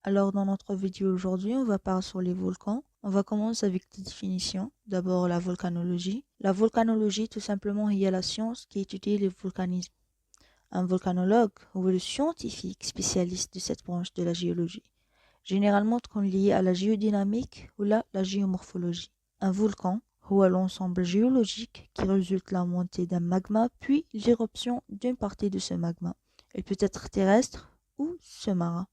Alors dans notre vidéo aujourd'hui, on va parler sur les volcans. On va commencer avec des définitions. D'abord la volcanologie. La volcanologie, tout simplement, il y a la science qui étudie le volcanisme. Un volcanologue ou le scientifique spécialiste de cette branche de la géologie, généralement lié à la géodynamique ou la géomorphologie. Un volcan ou à l'ensemble géologique qui résulte de la montée d'un magma puis l'éruption d'une partie de ce magma. Il peut être terrestre ou sous-marin.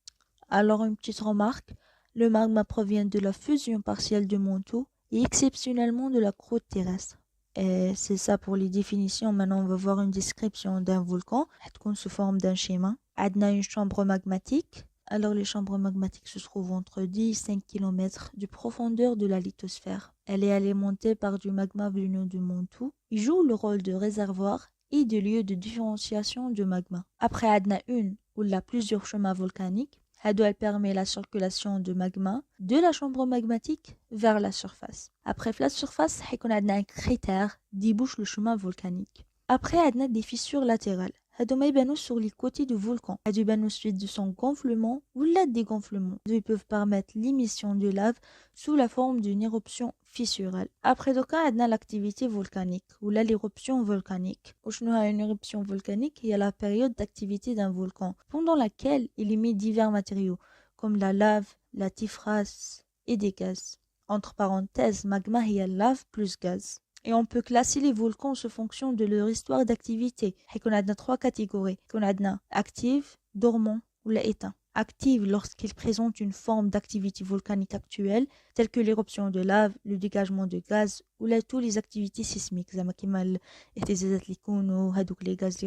Alors une petite remarque, le magma provient de la fusion partielle du manteau et exceptionnellement de la croûte terrestre. Et c'est ça pour les définitions. Maintenant, on va voir une description d'un volcan sous forme d'un schéma. On a une chambre magmatique. Alors les chambres magmatiques se trouvent entre 10 et 5 km de profondeur de la lithosphère. Elle est alimentée par du magma venu du manteau. Il joue le rôle de réservoir et de lieu de différenciation du magma. Après, on a une ou plusieurs chemins volcaniques. Elle permet la circulation de magma de la chambre magmatique vers la surface. Après la surface, on a un cratère qui bouche le chemin volcanique. Après, on a des fissures latérales. هادو يبانو sur les côtés du volcan. هادو يبانو suite de son gonflement ou la dégonflement. Ils peuvent permettre l'émission de lave sous la forme d'une éruption fissurale. Après donc, on a l'activité volcanique ou l'éruption volcanique. وشنو هي une éruption volcanique? Il y a la période d'activité d'un volcan pendant laquelle il émet divers matériaux comme la lave, la typhrasse et des gaz. Entre parenthèses, magma il y a lave plus gaz. Et on peut classer les volcans sous fonction de leur histoire d'activité. On a trois catégories. On a active, dormant ou éteint. Active lorsqu'ils présentent une forme d'activité volcanique actuelle, telle que l'éruption de lave, le dégagement de gaz ou toutes les activités sismiques. Les gaz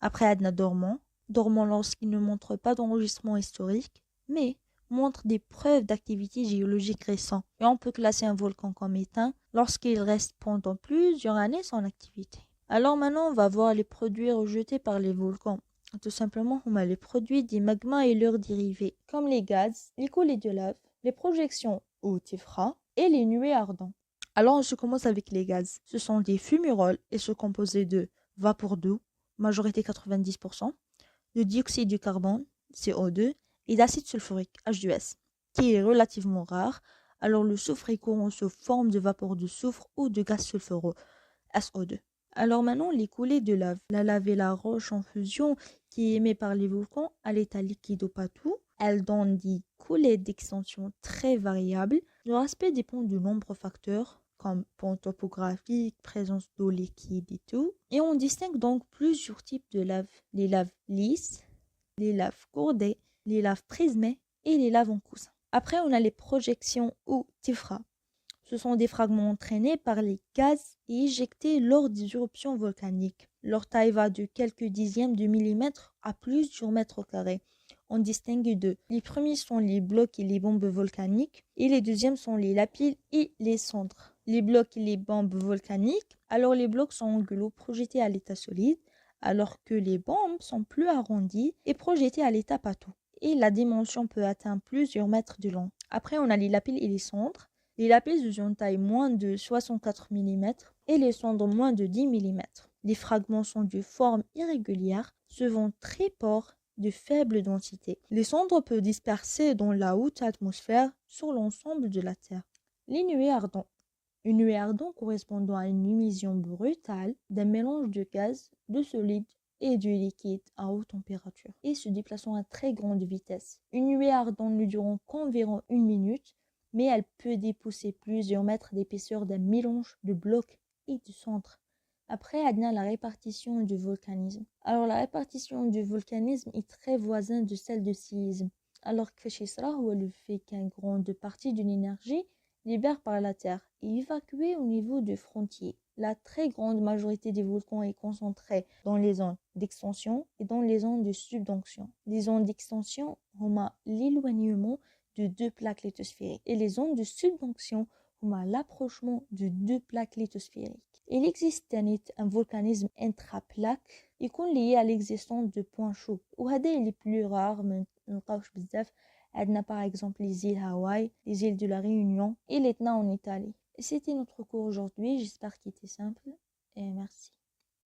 Après, on a dormant. Dormant lorsqu'il ne montre pas d'enregistrement historique, mais montre des preuves d'activité géologique récente. Et on peut classer un volcan comme éteint lorsqu'il reste pendant plusieurs années sans activité. Alors maintenant, on va voir les produits rejetés par les volcans. Tout simplement, on a les produits des magmas et leurs dérivés, comme les gaz, les coulées de lave, les projections ou typhra et les nuées ardents. Alors, on se commence avec les gaz. Ce sont des fumaroles et sont composés de vapeur d'eau, majorité 90%, de dioxyde de carbone, CO2, et d'acide sulfurique, H2S, qui est relativement rare. Alors le soufre est courant sous forme de vapeur de soufre ou de gaz sulfureux, SO2. Alors maintenant, les coulées de lave. La lave est la roche en fusion qui est émise par les volcans à l'état liquide ou pas tout. Elle donne des coulées d'extension très variables. Leur aspect dépend de nombreux facteurs comme pente topographique, présence d'eau liquide et tout. Et on distingue donc plusieurs types de laves. Les laves lisses, les laves cordées, les laves prismées et les laves en coussin. Après, on a les projections ou typhra. Ce sont des fragments entraînés par les gaz et éjectés lors des éruptions volcaniques. Leur taille va de quelques dixièmes de millimètre à plusieurs mètres carrés. On distingue deux. Les premiers sont les blocs et les bombes volcaniques et les deuxièmes sont les lapides et les cendres. Les blocs et les bombes volcaniques, alors les blocs sont anguleux projetés à l'état solide, alors que les bombes sont plus arrondies et projetées à l'état pâteau. Et la dimension peut atteindre plusieurs mètres de long. Après, on a les lapides et les cendres. Les lapides ont taille moins de 64 mm et les cendres moins de 10 mm. Les fragments sont de forme irrégulière, souvent très pauvres, de faible densité. Les cendres peuvent disperser dans la haute atmosphère sur l'ensemble de la Terre. Les nuées ardentes. Une nuée ardente correspondant à une émission brutale d'un mélange de gaz, de solide et de liquide à haute température et se déplaçant à très grande vitesse. Une nuée ardente ne durant qu'environ 1 minute, mais elle peut dépousser plusieurs mètres d'épaisseur d'un mélange de blocs et de cendres. Après, on a la répartition du volcanisme. Alors, la répartition du volcanisme est très voisine de celle du séisme. Alors que chez Sra, où le fait qu'une grande partie d'une énergie libère par la Terre et évacuée au niveau des frontières. La très grande majorité des volcans est concentrée dans les zones d'extension et dans les zones de subduction. Les zones d'extension ont l'éloignement de deux plaques lithosphériques et les zones de subduction ont l'approchement de deux plaques lithosphériques. Il existe un volcanisme intraplaque qui est lié à l'existence de points chauds. وهذا est plus rare mais نلقاوش بزاف. عندنا par exemple les îles Hawaï, les îles de la Réunion et l'Etna en Italie. Et c'était notre cours aujourd'hui, j'espère qu'il était simple et merci.